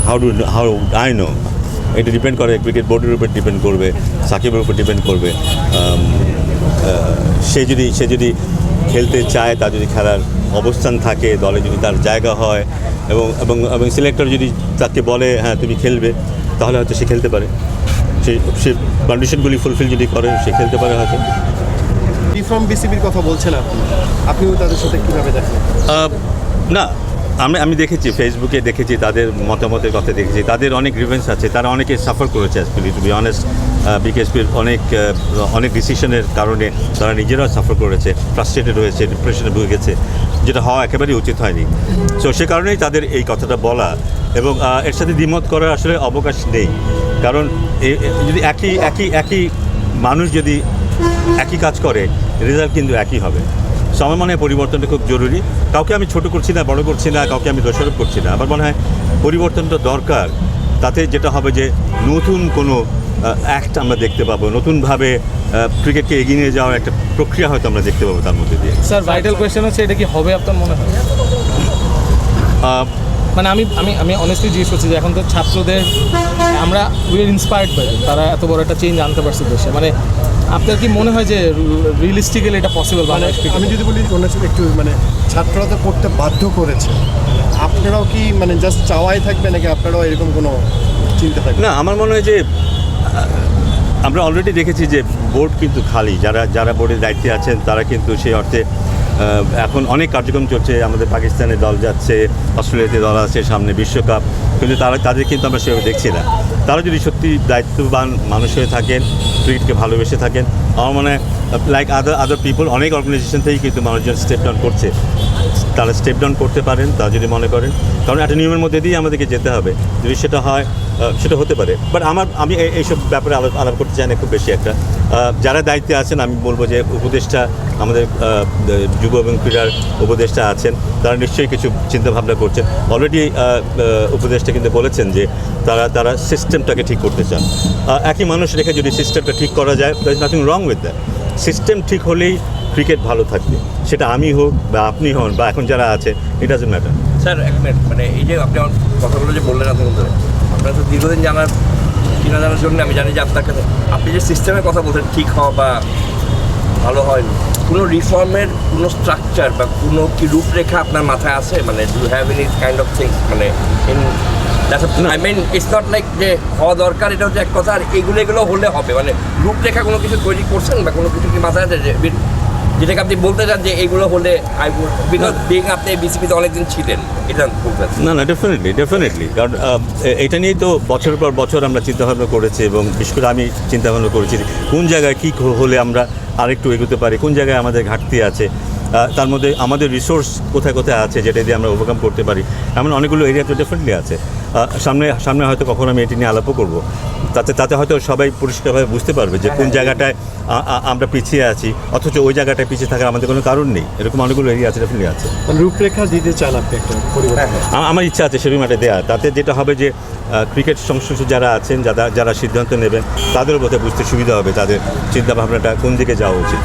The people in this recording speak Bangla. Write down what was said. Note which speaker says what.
Speaker 1: হাউ আই নো, এটা ডিপেন্ড করে ক্রিকেট বোর্ডের উপর ডিপেন্ড করবে, সাকিবের উপর ডিপেন্ড করবে। সে যদি খেলতে চায়, তার যদি খেলার অবস্থান থাকে, দলে যদি তার জায়গা হয় এবং এবং এবং সিলেক্টর যদি তাকে বলে হ্যাঁ তুমি খেলবে, তাহলে হয়তো সে খেলতে পারে। সে কন্ডিশনগুলি ফুলফিল যদি করে সে খেলতে পারে হয়তো।
Speaker 2: রিফর্ম বিসিবির কথা বলছেন আপনিও তাদের সাথে কীভাবে দেখেন?
Speaker 1: না, আমি দেখেছি, ফেসবুকে দেখেছি, তাদের মতামতের কথা দেখেছি। তাদের অনেক গ্রিভেন্স আছে, তারা অনেকে সাফার করেছে অ্যাকচুয়ালি, টু বি অনেস্ট। বিকেএসপির অনেক ডিসিশনের কারণে তারা নিজেরাও সাফার করেছে, ফ্রাস্ট্রেটেড হয়েছে, ডিপ্রেশনে ভুগে গেছে, যেটা হওয়া একেবারেই উচিত হয়নি। সো সে কারণেই তাদের এই কথাটা বলা এবং এর সাথে দ্বিমত করার আসলে অবকাশ নেই। কারণ যদি একই মানুষ যদি একই কাজ করে, রেজাল্ট কিন্তু একই হবে। সো আমার মনে হয় পরিবর্তনটা খুব জরুরি। কাউকে আমি ছোট করছি না, বড় করছি না, কাউকে আমি দোষারোপ করছি না। আমার মনে হয় পরিবর্তনটা দরকার। তাতে যেটা হবে যে নতুন কোনো অ্যাক্ট আমরা দেখতে পাবো, নতুনভাবে ক্রিকেটকে এগিয়ে নিয়ে যাওয়ার একটা প্রক্রিয়া হয়তো আমরা দেখতে পাবো তার মধ্যে দিয়ে।
Speaker 3: স্যার, ভাইটাল কোয়েশ্চেন হচ্ছে, এটা কি হবে আপনার মনে হয়? মানে আমি অনেস্টলি জিজ্ঞেস করছি যে এখন তো ছাত্রদের আমরা উই আর ইন্সপায়ার্ড বাই তারা এত বড় একটা চেঞ্জ আনতে পারছে দেশে। মানে আপনার কি মনে হয় যে রিয়েলিস্টিক্যালি এটা পসিবল?
Speaker 2: মানে আমি যদি বলি একটু মানে ছাত্ররা তো করতে বাধ্য করেছে, আপনারাও কি মানে জাস্ট চাওয়াই থাকবে নাকি আপনারাও এরকম কোনো চিন্তা থাকবে?
Speaker 1: না, আমার মনে হয় যে আমরা অলরেডি দেখেছি যে বোর্ড কিন্তু খালি। যারা বোর্ডের দায়িত্বে আছেন তারা কিন্তু সেই অর্থে এখন অনেক কার্যক্রম চলছে। আমাদের পাকিস্তানে দল যাচ্ছে, অস্ট্রেলিয়াতে দল আছে, সামনে বিশ্বকাপ, কিন্তু তাদের কিন্তু আমরা সেভাবে দেখছি না। তারা যদি সত্যি দায়িত্ববান মানুষ হয়ে থাকেন, ক্রিকেটকে ভালোবেসে থাকেন, আমার মনে হয় লাইক আদার পিপল, অনেক অর্গানাইজেশন থেকেই কিন্তু মানুষজন স্টেপ ডাউন করছে। তারা স্টেপ ডাউন করতে পারেন, তারা যদি মনে করেন, কারণ একটা নিয়মের মধ্যে দিয়ে আমাদেরকে যেতে হবে। যদি সেটা হয় সেটা হতে পারে। বাট আমি এইসব ব্যাপারে আলাপ করতে চাই না খুব বেশি একটা। যারা দায়িত্বে আছেন আমি বলবো যে উপদেষ্টা, আমাদের যুব এবং ক্রীড়ার উপদেষ্টা আছেন, তারা নিশ্চয়ই কিছু চিন্তাভাবনা করছেন। অলরেডি উপদেষ্টা কিন্তু বলেছেন যে তারা সিস্টেমটাকে ঠিক করতে চান। একই মানুষ রেখে যদি সিস্টেমটা ঠিক করা যায়, there is nothing wrong with that. System ঠিক হলেই ক্রিকেট ভালো থাকবে, সেটা আমি হোক বা আপনি হন বা এখন যারা আছে, ইট ডাজন্ট ম্যাটার।
Speaker 4: স্যার, এক মিনিট, মানে এই যে আপনি আমার কথাগুলো যে বললেন এতক্ষণ ধরে, আপনারা তো দীর্ঘদিন জানার জন্য আমি জানি যে আপনার কাছে আপনি যে সিস্টেমের কথা বলছেন ঠিক হওয়া বা ভালো হয়নি, কোনো রিফর্মের কোনো স্ট্রাকচার বা কোনো কি রূপরেখা আপনার মাথায় আছে? মানে do have any kind of things, মানে I mean it's not like যে হওয়া দরকার, এটা হচ্ছে এক কথা, আর এগুলো হলে হবে, মানে রূপরেখা কোনো কিছু তৈরি করছেন বা কোনো কিছু কি মাথায় আছে যেটাকে আপনি বলতে চান যে এইগুলো হলে বিকজ বিং আপনি বিসিবিতে অনেকদিন ছিলেন, এটা বলতে?
Speaker 1: না, ডেফিনেটলি, কারণ এটা নিয়েই তো বছরের পর বছর আমরা চিন্তাভাবনা করেছি এবং বিশেষ করে আমি চিন্তাভাবনা করেছি কোন জায়গায় কী হলে আমরা আরেকটু এগোতে পারি, কোন জায়গায় আমাদের ঘাটতি আছে, তার মধ্যে আমাদের রিসোর্স কোথায় কোথায় আছে যেটা দিয়ে আমরা ওভারকাম করতে পারি। এমন অনেকগুলো এরিয়া তো ডেফিনেটলি আছে। সামনে হয়তো কখনো আমি এটি নিয়ে আলাপও করবো। তাতে হয়তো সবাই পরিষ্কারভাবে বুঝতে পারবে যে কোন জায়গাটায় আমরা পিছিয়ে আছি, অথচ ওই জায়গাটায় পিছিয়ে থাকার আমাদের কোনো কারণ নেই। এরকম অনেকগুলো এরিয়া আছে, ডেফিনেটলি আছে।
Speaker 2: রূপরেখা দিতে চান আপনি একটা পরিবর্তন?
Speaker 1: আমার ইচ্ছা আছে সেরকম একটা দেওয়া। তাতে যেটা হবে যে ক্রিকেট সংশ্লিষ্ট যারা আছেন, যারা সিদ্ধান্ত নেবেন, তাদের বোধহয় বুঝতে সুবিধা হবে তাদের চিন্তাভাবনাটা কোন দিকে যাওয়া উচিত।